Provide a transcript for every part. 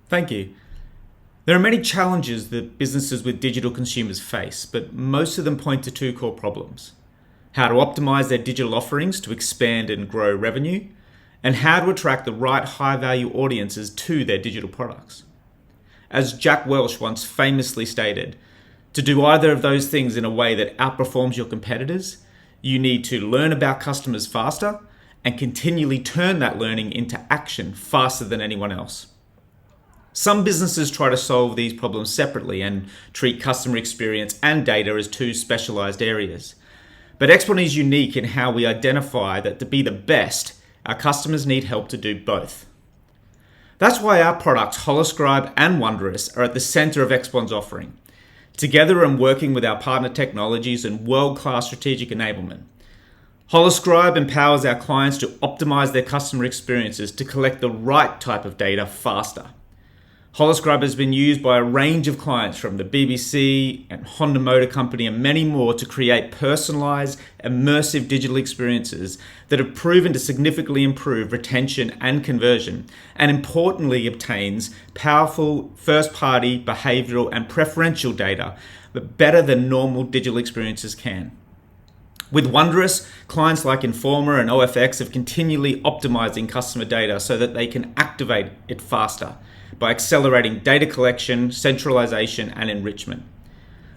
Thank you. There are many challenges that businesses with digital consumers face, but most of them point to two core problems: how to optimize their digital offerings to expand and grow revenue, and how to attract the right high value audiences to their digital products. As Jack Welch once famously stated, to do either of those things in a way that outperforms your competitors, you need to learn about customers faster and continually turn that learning into action faster than anyone else. Some businesses try to solve these problems separately and treat customer experience and data as two specialized areas. But XPON is unique in how we identify that to be the best, our customers need help to do both. That's why our products, Holoscribe and Wondaris, are at the center of XPON's offering. Together and working with our partner technologies and world-class strategic enablement, Holoscribe empowers our clients to optimize their customer experiences to collect the right type of data faster. Holoscribe has been used by a range of clients from the BBC and Honda Motor Company and many more to create personalized, immersive digital experiences that have proven to significantly improve retention and conversion, and importantly obtains powerful first-party behavioral and preferential data, but better than normal digital experiences can. With Wondaris, clients like Informa and OFX have continually optimizing customer data so that they can activate it faster by accelerating data collection, centralization, and enrichment.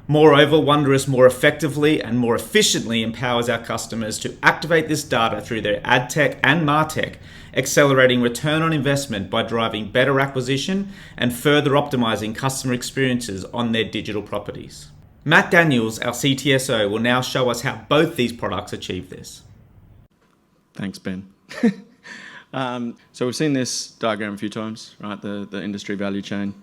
Moreover, Wondaris more effectively and more efficiently empowers our customers to activate this data through their adtech and martech, accelerating return on investment by driving better acquisition and further optimizing customer experiences on their digital properties. Matt Daniels, our CTSO, will now show us how both these products achieve this. Thanks, Ben. So we've seen this diagram a few times, right? The industry value chain.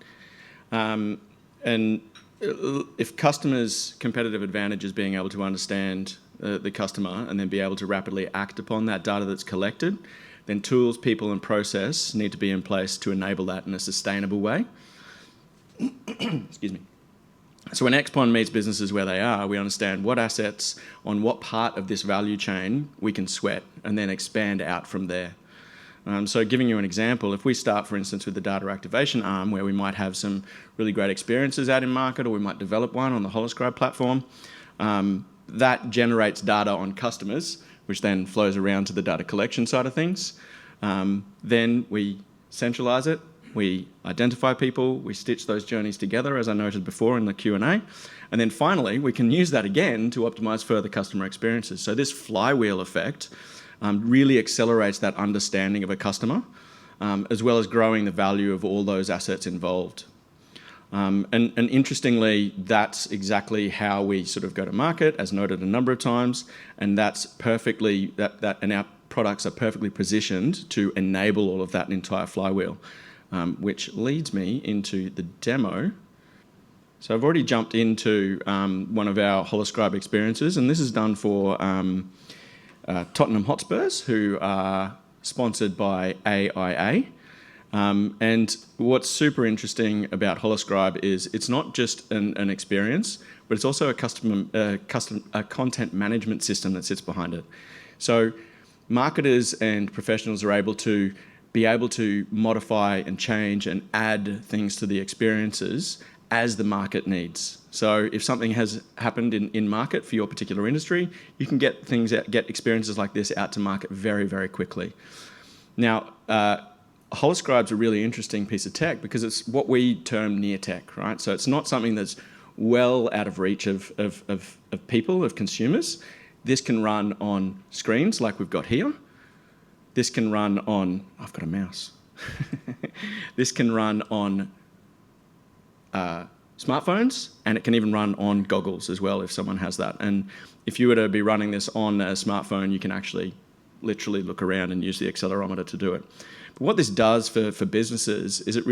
And if customers' competitive advantage is being able to understand the customer and then be able to rapidly act upon that data that's collected, then tools, people, and process need to be in place to enable that in a sustainable way. Excuse me. So when XPON meets businesses where they are, we understand what assets on what part of this value chain we can sweat and then expand out from there. So giving you an example, if we start, for instance, with the data activation arm, where we might have some really great experiences out in market, or we might develop one on the Holoscribe platform, that generates data on customers, which then flows around to the data collection side of things. Then we centralize it, we identify people, we stitch those journeys together, as I noted before in the Q&A, and then finally, we can use that again to optimize further customer experiences. So this flywheel effect really accelerates that understanding of a customer, as well as growing the value of all those assets involved. And interestingly, that's exactly how we sort of go to market, as noted a number of times, and that's perfectly, and our products are perfectly positioned to enable all of that entire flywheel, which leads me into the demo. So I've already jumped into one of our Holoscribe experiences, and this is done for Tottenham Hotspurs, who are sponsored by AIA. And what's super interesting about Holoscribe is it's not just an experience, but it's also a content management system that sits behind it. So marketers and professionals are able to modify and change and add things to the experiences as the market needs. So if something has happened in market for your particular industry, you can get experiences like this out to market very, very quickly. Now, Holoscribe's a really interesting piece of tech because it's what we term near tech, right? So it's not something that's well out of reach of people, of consumers. This can run on screens like we've got here. This can run on, I've got a mouse. This can run on smartphones, and it can even run on goggles as well if someone has that. And if you were to be running this on a smartphone, you can actually literally look around and use the accelerometer to do it. But what this does for businesses is it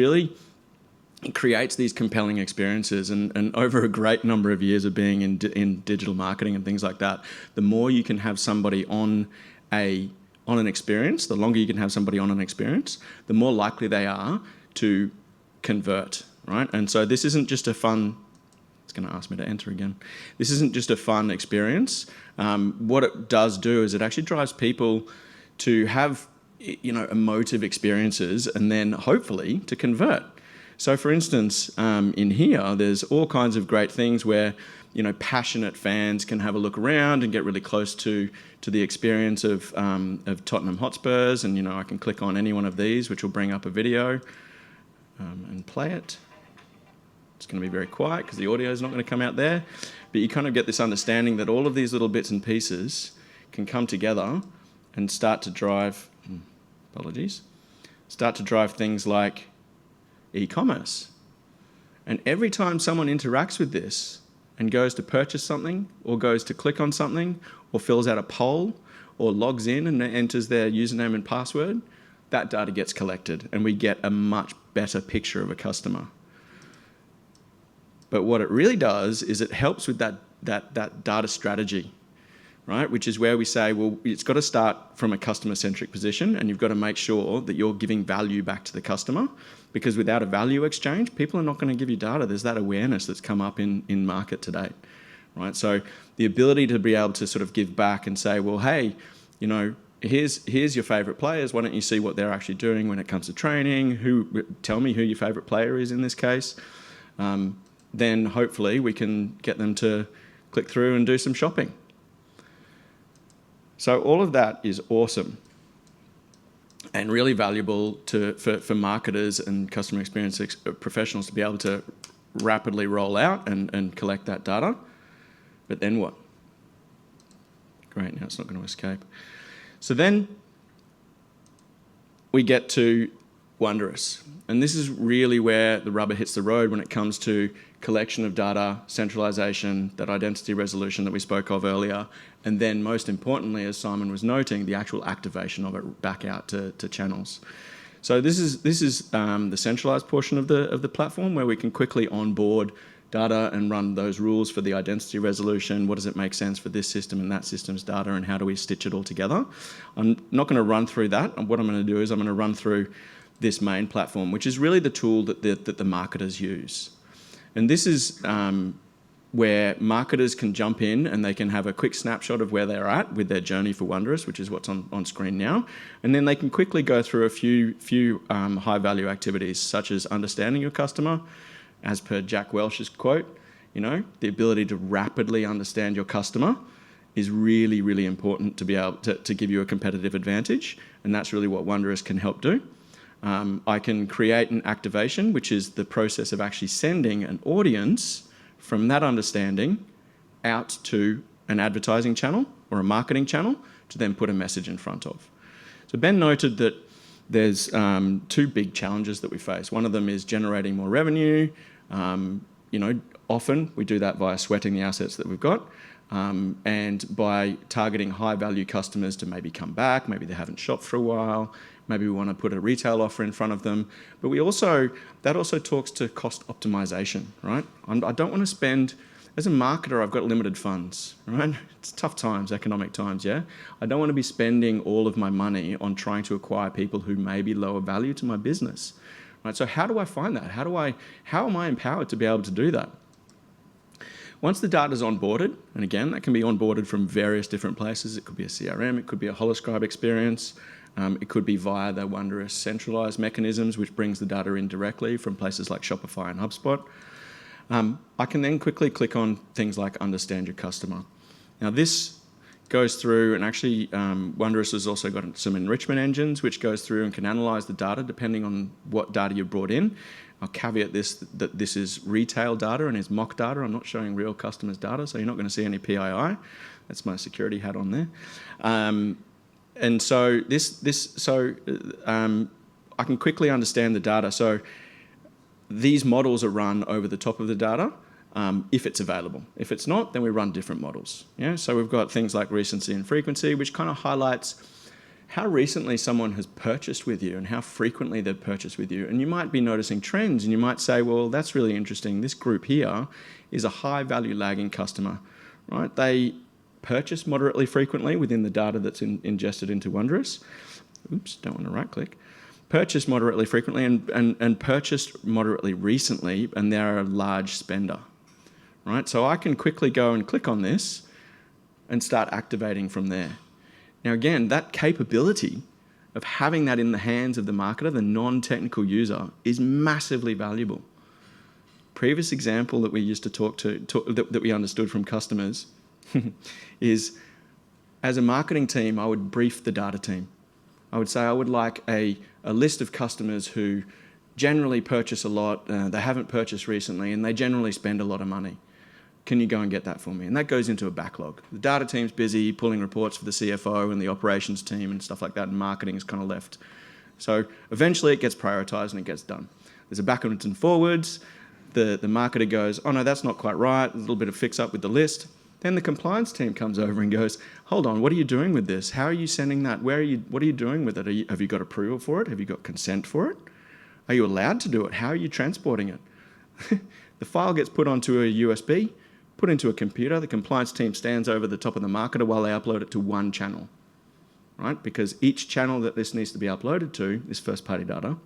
creates these compelling experiences, and over a great number of years of being in digital marketing and things like that, the more you can have somebody on an experience, the longer you can have somebody on an experience, the more likely they are to convert, right? And so this isn't just a fun, it's going to ask me to enter again. This isn't just a fun experience. What it does do is it actually drives people to have, emotive experiences and then hopefully to convert. So for instance, in here, there's all kinds of great things where, passionate fans can have a look around and get really close to the experience of Tottenham Hotspurs. And, I can click on any one of these, which will bring up a video and play it. It's going to be very quiet because the audio is not going to come out there. But you kind of get this understanding that all of these little bits and pieces can come together and start to drive, things like e-commerce. And every time someone interacts with this and goes to purchase something or goes to click on something or fills out a poll or logs in and enters their username and password, that data gets collected and we get a much better picture of a customer. But what it really does is it helps with that data strategy, right? Which is where we say, well, it's got to start from a customer-centric position, and you've got to make sure that you're giving value back to the customer, because without a value exchange, people are not going to give you data. There's that awareness that's come up in market today, right? So the ability to be able to sort of give back and say, well, hey, here's your favourite players. Why don't you see what they're actually doing when it comes to training? Tell me who your favourite player is in this case. Then hopefully we can get them to click through and do some shopping. So all of that is awesome and really valuable for marketers and customer experience professionals to be able to rapidly roll out and collect that data. But then what? Great, now it's not going to escape. So then we get to Wondaris. And this is really where the rubber hits the road when it comes to collection of data, centralization, that identity resolution that we spoke of earlier, and then most importantly, as Simon was noting, the actual activation of it back out to channels. So this is the centralized portion of the platform where we can quickly onboard data and run those rules for the identity resolution. What does it make sense for this system and that system's data, and how do we stitch it all together? I'm not going to run through that. What I'm going to do is I'm going to run through this main platform, which is really the tool that the marketers use. And this is where marketers can jump in and they can have a quick snapshot of where they're at with their journey for Wondaris, which is what's on screen now. And then they can quickly go through a few high-value activities, such as understanding your customer. As per Jack Welch's quote, the ability to rapidly understand your customer is really, really important to be able to give you a competitive advantage. And that's really what Wondaris can help do. I can create an activation, which is the process of actually sending an audience from that understanding out to an advertising channel or a marketing channel to then put a message in front of. So Ben noted that there's two big challenges that we face. One of them is generating more revenue. Often we do that via sweating the assets that we've got, and by targeting high-value customers to maybe come back, maybe they haven't shopped for a while, maybe we want to put a retail offer in front of them. But that also talks to cost optimization, right? I don't want to spend, as a marketer, I've got limited funds, right? It's tough times, economic times, yeah? I don't want to be spending all of my money on trying to acquire people who may be lower value to my business, right? So how do I find that? How am I empowered to be able to do that? Once the data is onboarded, and again, that can be onboarded from various different places. It could be a CRM, it could be a Holoscribe experience, it could be via the Wondaris centralized mechanisms, which brings the data in directly from places like Shopify and HubSpot. I can then quickly click on things like Understand Your Customer. Now this goes through, and actually Wondaris has also got some enrichment engines which goes through and can analyze the data depending on what data you've brought in. I'll caveat that this is retail data and is mock data. I'm not showing real customers' data, so you're not going to see any PII. That's my security hat on there. And so I can quickly understand the data. So these models are run over the top of the data if it's available. If it's not, then we run different models. Yeah. So we've got things like recency and frequency, which kind of highlights how recently someone has purchased with you and how frequently they've purchased with you. And you might be noticing trends, and you might say, well, that's really interesting. This group here is a high-value lagging customer, right? They purchase moderately frequently within the data that's ingested into Wondaris. Oops, don't want to right-click. Purchase moderately frequently and purchased moderately recently, and they're a large spender, right? So I can quickly go and click on this and start activating from there. Now, again, that capability of having that in the hands of the marketer, the non-technical user, is massively valuable. Previous example that we used to that we understood from customers is, as a marketing team, I would brief the data team. I would say I would like a list of customers who generally purchase a lot, they haven't purchased recently, and they generally spend a lot of money. Can you go and get that for me? And that goes into a backlog. The data team's busy pulling reports for the CFO and the operations team and stuff like that, and marketing is kind of left. So eventually it gets prioritized and it gets done. There's a backwards and forwards. The marketer goes, oh no, that's not quite right. A little bit of fix up with the list. Then the compliance team comes over and goes, hold on, what are you doing with this? How are you sending that? What are you doing with it? Have you got approval for it? Have you got consent for it? Are you allowed to do it? How are you transporting it? The file gets put onto a USB, put into a computer. The compliance team stands over the top of the marketer while they upload it to one channel, right? Because each channel that this needs to be uploaded to, this first-party data,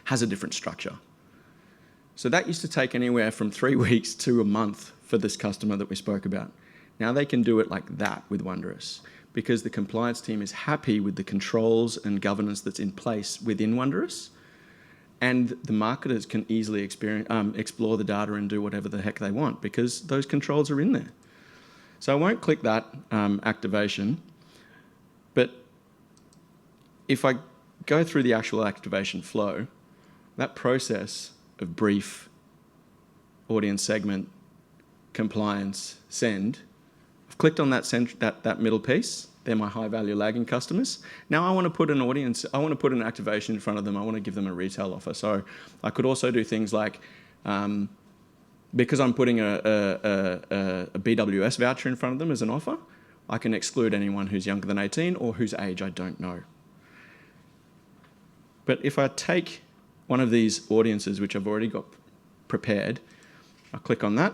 has a different structure. So that used to take anywhere from 3 weeks to a month for this customer that we spoke about. Now they can do it like that with Wondaris, because the compliance team is happy with the controls and governance that's in place within Wondaris, and the marketers can easily explore the data and do whatever the heck they want because those controls are in there. So I won't click that activation, but if I go through the actual activation flow, that process of brief, audience segment, compliance, send, I've clicked on that middle piece. They're my high-value lagging customers. Now I want to put an audience, I want to put an activation in front of them. I want to give them a retail offer. So I could also do things like, because I'm putting a BWS voucher in front of them as an offer, I can exclude anyone who's younger than 18 or whose age I don't know. But if I take one of these audiences, which I've already got prepared, I click on that,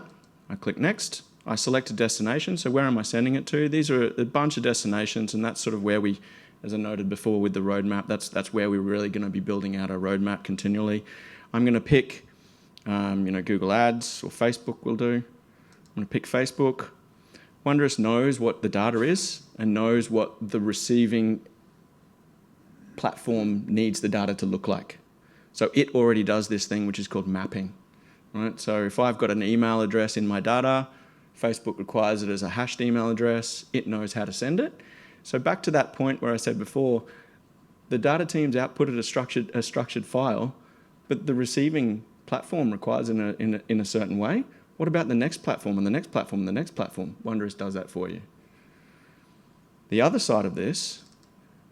I click next, I select a destination, so where am I sending it to? These are a bunch of destinations, and that's sort of where we, as I noted before with the roadmap, that's where we're really going to be building out our roadmap continually. I'm going to pick, Google Ads or Facebook will do. I'm going to pick Facebook. Wondaris knows what the data is and knows what the receiving platform needs the data to look like. So it already does this thing which is called mapping, right? So if I've got an email address in my data, Facebook requires it as a hashed email address. It knows how to send it. So back to that point where I said before, the data team's outputted a structured file, but the receiving platform requires in a certain way. What about the next platform and the next platform and the next platform? Wondaris does that for you. The other side of this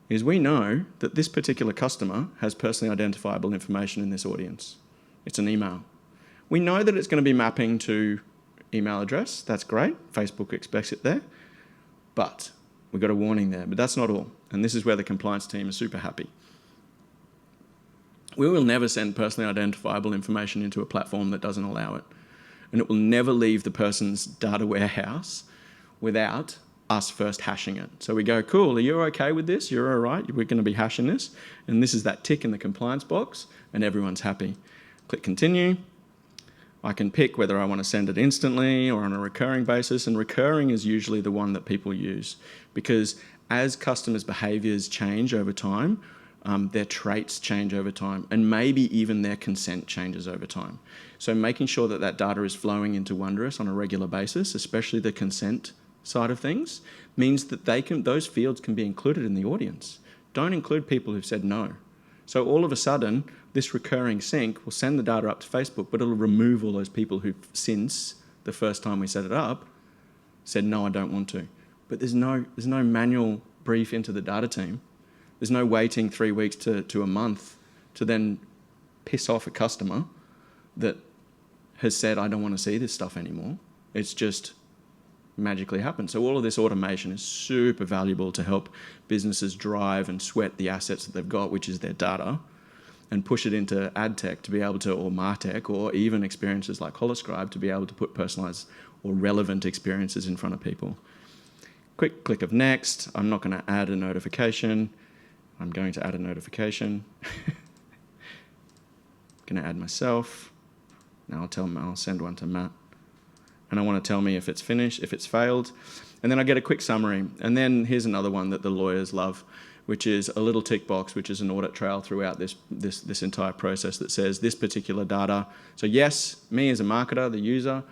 is we know that this particular customer has personally identifiable information in this audience. It's an email. We know that it's going to be mapping to email address. That's great. Facebook expects it there. But we've got a warning there. But that's not all. And this is where the compliance team is super happy. We will never send personally identifiable information into a platform that doesn't allow it. And it will never leave the person's data warehouse without us first hashing it. So we go, cool, are you okay with this? You're all right? We're going to be hashing this. And this is that tick in the compliance box, and everyone's happy. Click continue. I can pick whether I want to send it instantly or on a recurring basis, and recurring is usually the one that people use because as customers' behaviours change over time, their traits change over time, and maybe even their consent changes over time. So making sure that that data is flowing into Wondaris on a regular basis, especially the consent side of things, means that those fields can be included in the audience. Don't include people who've said no. So all of a sudden, this recurring sync will send the data up to Facebook, but it'll remove all those people who, since the first time we set it up, said, no, I don't want to. But there's no manual brief into the data team. There's no waiting 3 weeks to a month to then piss off a customer that has said, I don't want to see this stuff anymore. It's just magically happen. So all of this automation is super valuable to help businesses drive and sweat the assets that they've got, which is their data, and push it into adtech to be able to, or martech, or even experiences like Holoscribe to be able to put personalized or relevant experiences in front of people. Quick click of next. I'm not going to add a notification. I'm going to add a notification. Going to add myself. Now I'll send one to Matt. And I want to tell me if it's finished, if it's failed. And then I get a quick summary. And then here's another one that the lawyers love. which is a little tick box, which is an audit trail throughout this entire process that says this particular data. So yes, me as a marketer, the user,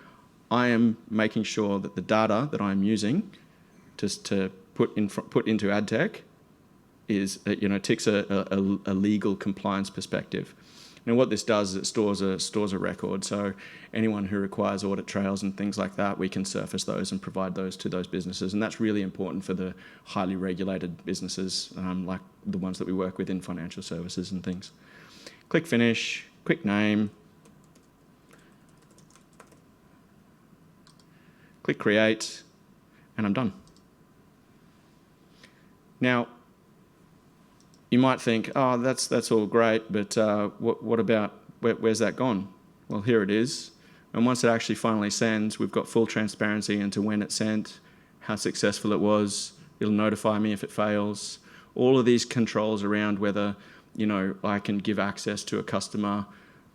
I am making sure that the data that I'm using to put into adtech is, ticks a legal compliance perspective. And what this does is it stores a record. So anyone who requires audit trails and things like that, we can surface those and provide those to those businesses. And that's really important for the highly regulated businesses, like the ones that we work with in financial services and things. Click finish, quick name, click create, and I'm done. Now, you might think, oh, that's all great, but what about, where's that gone? Well, here it is. And once it actually finally sends, we've got full transparency into when it sent, how successful it was. It'll notify me if it fails. All of these controls around whether, I can give access to a customer.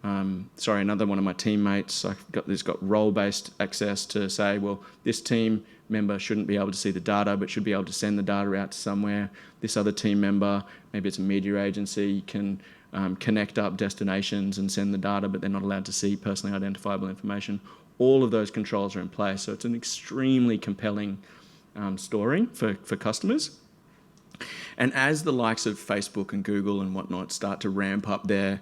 Another one of my teammates, there's got role-based access to say, well, this team member shouldn't be able to see the data, but should be able to send the data out to somewhere. This other team member, maybe it's a media agency, can connect up destinations and send the data, but they're not allowed to see personally identifiable information. All of those controls are in place. So it's an extremely compelling story for customers. And as the likes of Facebook and Google and whatnot start to ramp up their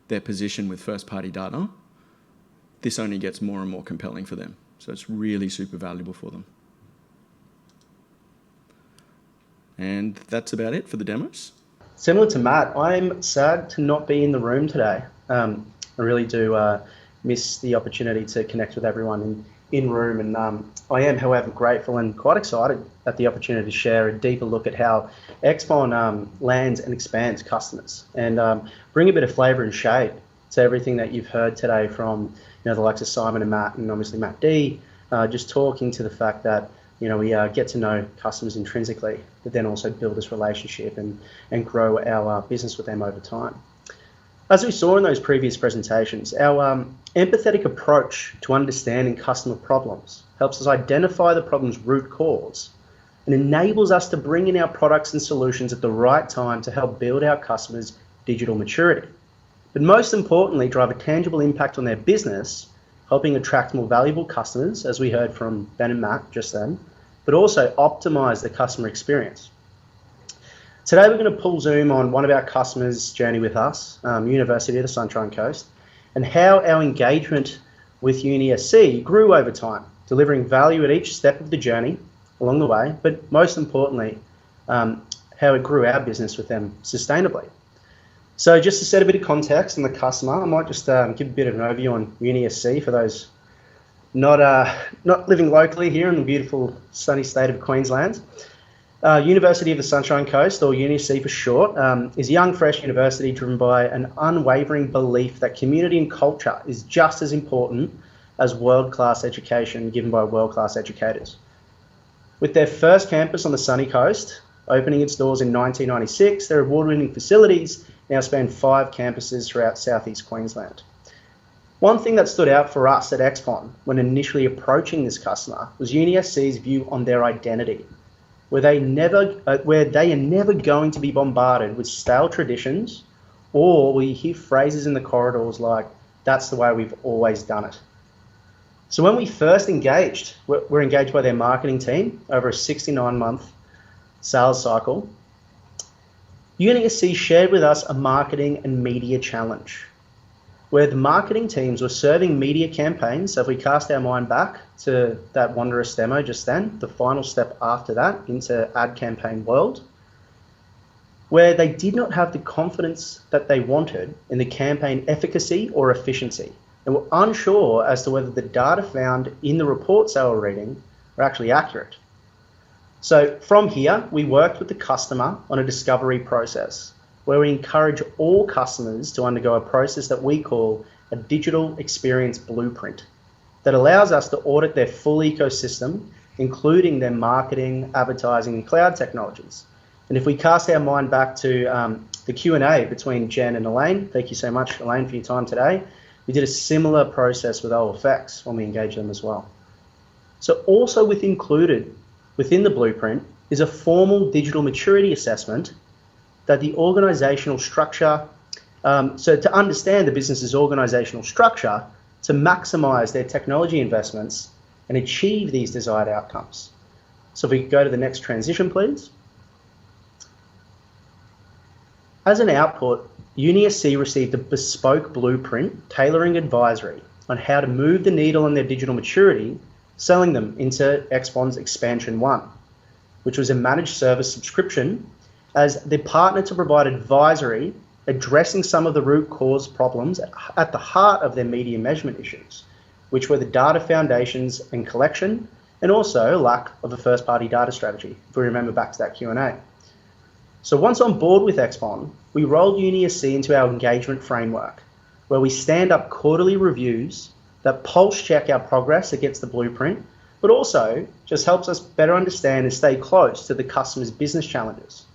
position with first-party data, this only gets more and more compelling for them. So it's really super valuable for them. And that's about it for the demos. Similar to Matt, I'm sad to not be in the room today. I really do miss the opportunity to connect with everyone in room, and I am, however, grateful and quite excited at the opportunity to share a deeper look at how XPON lands and expands customers, and bring a bit of flavour and shade to everything that you've heard today from the likes of Simon and Matt, and obviously Matt D, just talking to the fact that we get to know customers intrinsically, but then also build this relationship and grow our business with them over time. As we saw in those previous presentations, our empathetic approach to understanding customer problems helps us identify the problem's root cause and enables us to bring in our products and solutions at the right time to help build our customers' digital maturity. But most importantly, drive a tangible impact on their business, helping attract more valuable customers, as we heard from Ben and Matt just then, but also optimize the customer experience. Today, we're going to pull zoom on one of our customers' journey with us, University of the Sunshine Coast, and how our engagement with UniSC grew over time, delivering value at each step of the journey along the way, but most importantly, how it grew our business with them sustainably. So just to set a bit of context on the customer, I might just give a bit of an overview on UniSC for those not living locally here in the beautiful sunny state of Queensland. University of the Sunshine Coast, or UniSC for short, is a young, fresh university driven by an unwavering belief that community and culture is just as important as world-class education given by world-class educators. With their first campus on the sunny coast, opening its doors in 1996, their award-winning facilities now span 5 campuses throughout southeast Queensland. One thing that stood out for us at XPON when initially approaching this customer was UniSC's view on their identity, where they are never going to be bombarded with stale traditions, or we hear phrases in the corridors like, "That's the way we've always done it." So when we first engaged, we're engaged by their marketing team over a 69-month sales cycle. UniSC shared with us a marketing and media challenge, where the marketing teams were serving media campaigns. So if we cast our mind back to that Wondaris demo just then, the final step after that into ad campaign world, where they did not have the confidence that they wanted in the campaign efficacy or efficiency, and were unsure as to whether the data found in the reports they were reading were actually accurate. So from here, we worked with the customer on a discovery process, where we encourage all customers to undergo a process that we call a digital experience blueprint that allows us to audit their full ecosystem, including their marketing, advertising, and cloud technologies. And if we cast our mind back to the Q&A between Jen and Elaine, thank you so much, Elaine, for your time today. We did a similar process with OFX when we engaged them as well. So also included within the blueprint is a formal digital maturity assessment that the organizational structure, so to understand the business's organizational structure, to maximize their technology investments and achieve these desired outcomes. So if we could go to the next transition, please. As an output, UniSC received a bespoke blueprint tailoring advisory on how to move the needle on their digital maturity, selling them into XPON's Expansion 1, which was a managed service subscription as the partner to provide advisory addressing some of the root cause problems at the heart of their media measurement issues, which were the data foundations and collection, and also lack of a first-party data strategy, if we remember back to that Q&A. So once on board with XPON, we rolled UniSC into our engagement framework, where we stand up quarterly reviews that pulse check our progress against the blueprint, but also just helps us better understand and stay close to the customer's business challenges.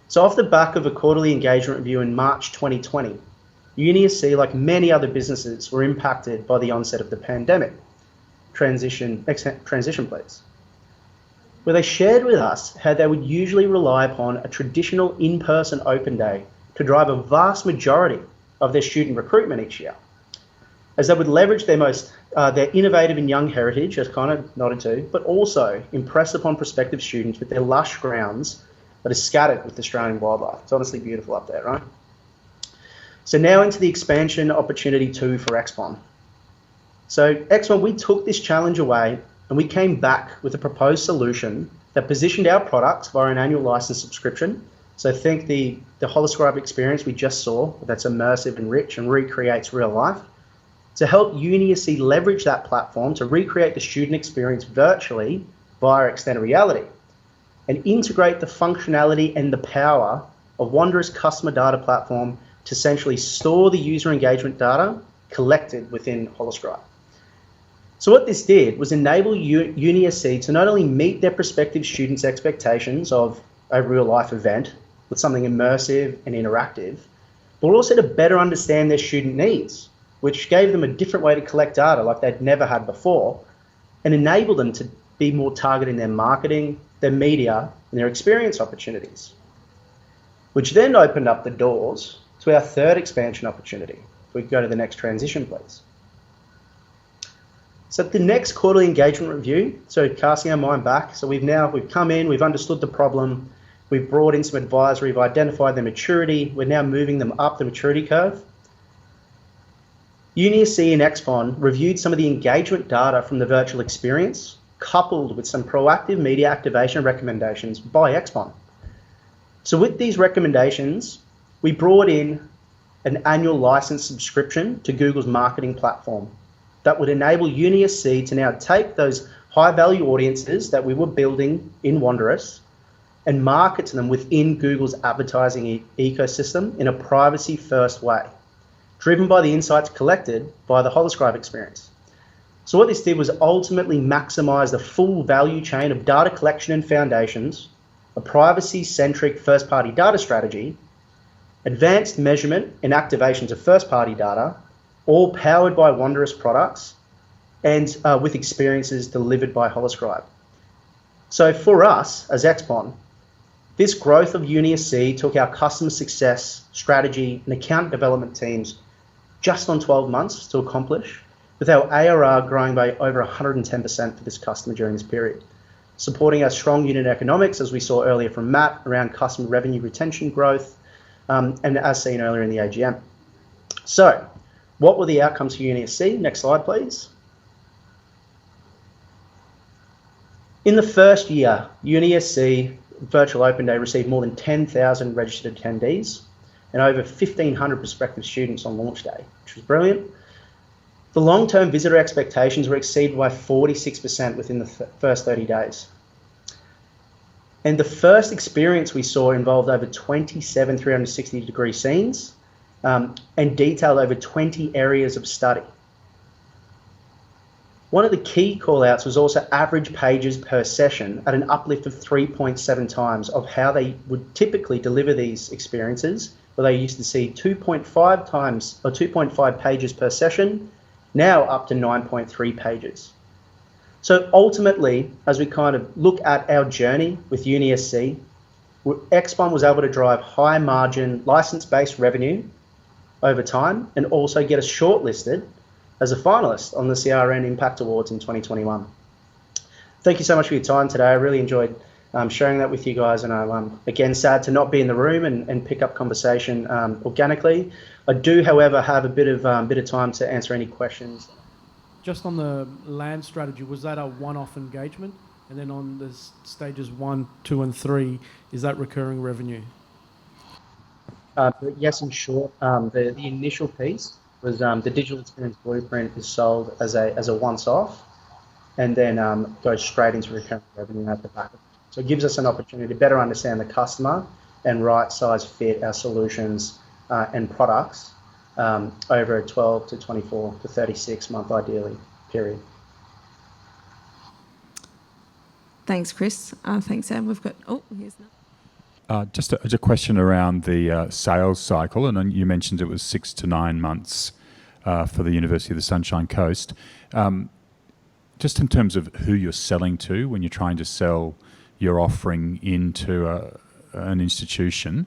So off the back of a quarterly engagement review in March 2020, UniSC, like many other businesses, were impacted by the onset of the pandemic. Transition please. Where they shared with us how they would usually rely upon a traditional in-person open day to drive a vast majority of their student recruitment each year, as they would leverage their innovative and young heritage, as kind of nodded to, but also impress upon prospective students with their lush grounds that are scattered with Australian wildlife. It's honestly beautiful up there, right? So now into the expansion opportunity 2 for XPON. So XPON, we took this challenge away and we came back with a proposed solution that positioned our products via an annual license subscription. So think the Holoscribe experience we just saw, that's immersive and rich and recreates real life, to help UniSC leverage that platform to recreate the student experience virtually via extended reality and integrate the functionality and the power of Wondaris customer data platform to essentially store the user engagement data collected within Holoscribe. So what this did was enable UniSC to not only meet their prospective students' expectations of a real-life event with something immersive and interactive, but also to better understand their student needs, which gave them a different way to collect data like they'd never had before, and enabled them to be more targeted in their marketing, their media, and their experience opportunities, which then opened up the doors to our third expansion opportunity. If we could go to the next transition, please. So the next quarterly engagement review, so casting our mind back, so we've come in, we've understood the problem, we've brought in some advisory, we've identified their maturity, we're now moving them up the maturity curve. UniSC and XPON reviewed some of the engagement data from the virtual experience, coupled with some proactive media activation recommendations by XPON. So with these recommendations, we brought in an annual license subscription to Google's marketing platform that would enable UniSC to now take those high-value audiences that we were building in Wondaris and market to them within Google's advertising ecosystem in a privacy-first way, driven by the insights collected by the Holoscribe experience. So what this did was ultimately maximize the full value chain of data collection and foundations, a privacy-centric first-party data strategy, advanced measurement and activations of first-party data, all powered by Wondaris products and with experiences delivered by Holoscribe. So for us as XPON, this growth of UniSC took our customer success, strategy, and account development teams just on 12 months to accomplish, with our ARR growing by over 110% for this customer during this period, supporting our strong unit economics, as we saw earlier from Matt, around customer revenue retention growth, and as seen earlier in the AGM. So, what were the outcomes for UniSC? Next slide, please. In the first year, UniSC Virtual Open Day received more than 10,000 registered attendees and over 1,500 prospective students on launch day, which was brilliant. The long-term visitor expectations were exceeded by 46% within the first 30 days. And the first experience we saw involved over 27 360-degree scenes and detailed over 20 areas of study. One of the key call-outs was also average pages per session at an uplift of 3.7 times of how they would typically deliver these experiences, where they used to see 2.5 times or 2.5 pages per session, now up to 9.3 pages. So ultimately, as we kind of look at our journey with UniSC, XPON was able to drive high margin license-based revenue over time and also get us shortlisted as a finalist on the CRN Impact Awards in 2021. Thank you so much for your time today. I really enjoyed sharing that with you guys, and I'm again sad to not be in the room and pick up conversation organically. I do, however, have a bit of time to answer any questions. Just on the land strategy, was that a one-off engagement? And then on the stages 1, 2, and 3, is that recurring revenue? Yes, in short, the initial piece was the digital experience blueprint is sold as a once-off, and then goes straight into recurring revenue at the back. So it gives us an opportunity to better understand the customer and right-size fit our solutions and products over a 12 to 24 to 36 month ideally period. Thanks, Chris. Thanks, Sam. We've got, here's another. Just a question around the sales cycle, and you mentioned it was 6 to 9 months for the University of the Sunshine Coast. Just in terms of who you're selling to when you're trying to sell your offering into an institution,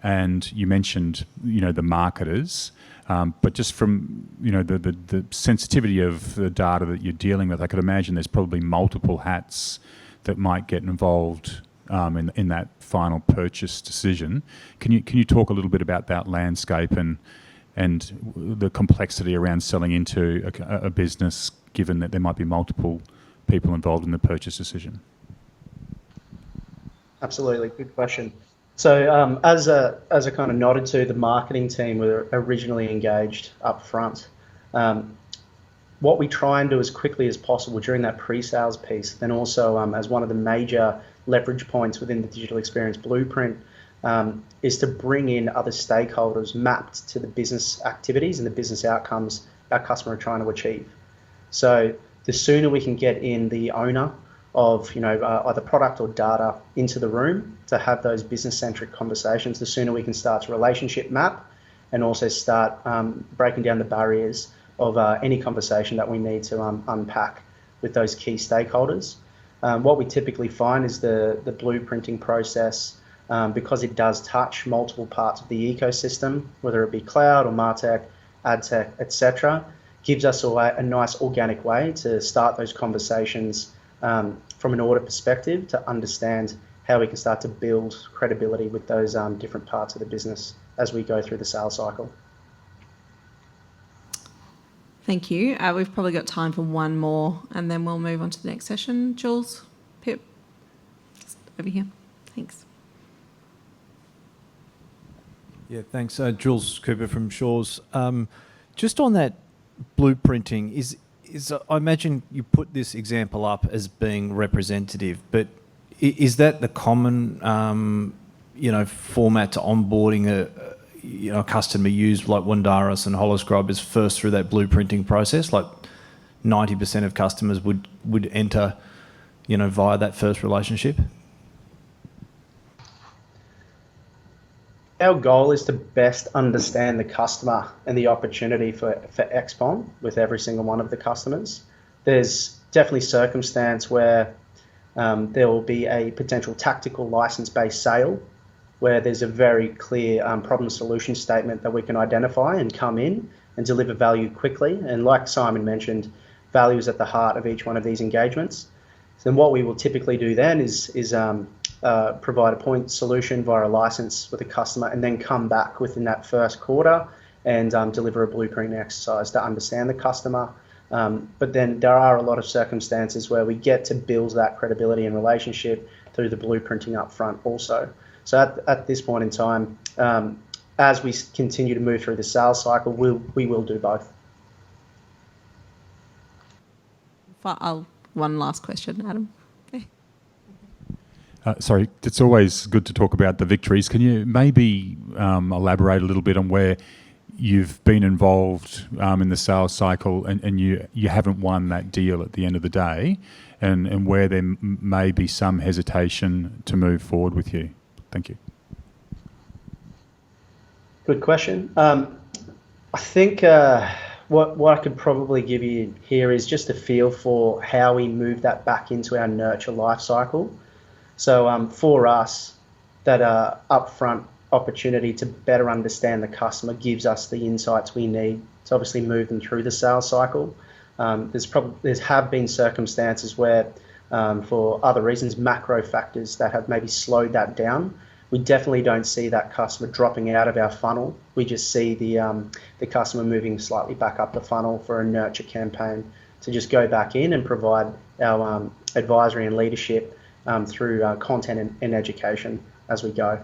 and you mentioned the marketers, but just from the sensitivity of the data that you're dealing with, I could imagine there's probably multiple hats that might get involved in that final purchase decision. Can you talk a little bit about that landscape and the complexity around selling into a business, given that there might be multiple people involved in the purchase decision? Absolutely, good question. So as I kind of nodded to, the marketing team were originally engaged up front. What we try and do as quickly as possible during that pre-sales piece, then also as one of the major leverage points within the digital experience blueprint, is to bring in other stakeholders mapped to the business activities and the business outcomes our customer are trying to achieve. So the sooner we can get in the owner of either product or data into the room to have those business-centric conversations, the sooner we can start to relationship map and also start breaking down the barriers of any conversation that we need to unpack with those key stakeholders. What we typically find is the blueprinting process, because it does touch multiple parts of the ecosystem, whether it be cloud or martech, adtech, etc., gives us a nice organic way to start those conversations from an audit perspective to understand how we can start to build credibility with those different parts of the business as we go through the sales cycle. Thank you. We've probably got time for one more, and then we'll move on to the next session. Jules, Pip, just over here. Thanks. Yeah, thanks. Jules Cooper from Shaw's. Just on that blueprinting, is I imagine you put this example up as being representative, but is that the common format to onboarding a customer used like Wondaris and Holoscribe is first through that blueprinting process? Like 90% of customers would enter, via that first relationship? Our goal is to best understand the customer and the opportunity for XPON with every single one of the customers. There's definitely circumstance where there will be a potential tactical license-based sale where there's a very clear problem solution statement that we can identify and come in and deliver value quickly. And like Simon mentioned, value is at the heart of each one of these engagements. So then what we will typically do then is provide a point solution via a license with a customer and then come back within that first quarter and deliver a blueprint exercise to understand the customer. But then there are a lot of circumstances where we get to build that credibility and relationship through the blueprinting up front also. So at this point in time, as we continue to move through the sales cycle, we will do both. One last question, Adam. Sorry, it's always good to talk about the victories. Can you maybe elaborate a little bit on where you've been involved in the sales cycle and you haven't won that deal at the end of the day, and where there may be some hesitation to move forward with you? Thank you. Good question. I think what I could probably give you here is just a feel for how we move that back into our nurture life cycle. So for us, that upfront opportunity to better understand the customer gives us the insights we need to obviously move them through the sales cycle. There have been circumstances where, for other reasons, macro factors that have maybe slowed that down. We definitely don't see that customer dropping out of our funnel. We just see the customer moving slightly back up the funnel for a nurture campaign to just go back in and provide our advisory and leadership through content and education as we go.